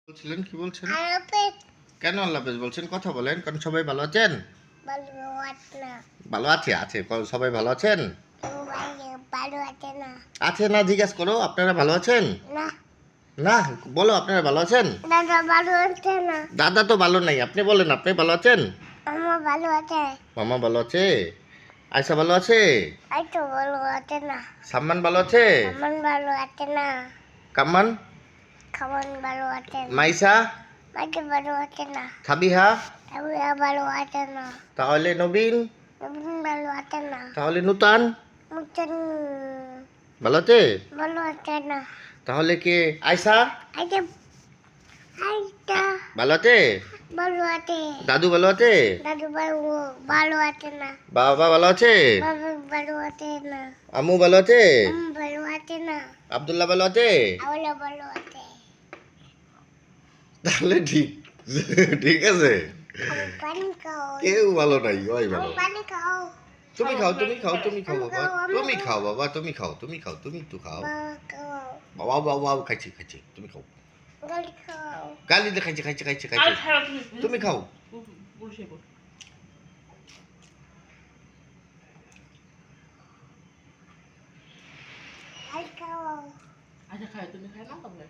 বলছিলেন কি বলছেন? আরবে কেন আল্লাহ হাফেজ বলছেন? কথা বলেন। কারণ সবাই ভালো আছেন? ভালো আছে না। ভালো আছে। সবাই ভালো আছেন? সবাই ভালো আছে না। আছে না জিজ্ঞেস করো, আপনারা ভালো আছেন? না, না, বলো আপনারা ভালো আছেন? দাদা ভালো আছে না। দাদা তো ভালো নাই, আপনি বলেন আপনি ভালো আছেন? আমার ভালো আছে। মামা ভালো আছে? আয়সা ভালো আছে? এই তো ভালো আছে না। সাম্মান ভালো আছে? আমার ভালো আছে না। কাম্মান? খাবার ভালো আছে না। মাইসা? মাকে ভালো আছে না। সাবিহা? আমি ভালো আছে না। তাহলে নবীন? নবীন ভালো আছে না। তাহলে নূতন? মুচন ভালো আছে? ভালো আছে না। তাহলে কে? আয়সা? আইটা আইটা ভালো আছে? ভালো আছে। দাদু ভালো আছে? দাদু ভালো আছে না। বাবা ভালো আছে? বাবা ভালো আছে না। আম্মু ভালো আছে? ভালো আছে না। আব্দুল্লাহ ভালো আছে? আওলা ভালো আছে। তাহলে ঠিক ঠিক আছে। আমি পানি খাও। কেউ ভালো নাই, ওই ভালো। আমি পানি খাও। তুমি খাও বাবা, তুমি খাও বাবা, তুমি একটু খাও। বাবা খাও। বাবা খাইছি তুমি খাও। গালি খাও। গালি দিয়ে খাইছে। তুমি খাও। গালি খাও। আচ্ছা খাই তুমি খাই না তাহলে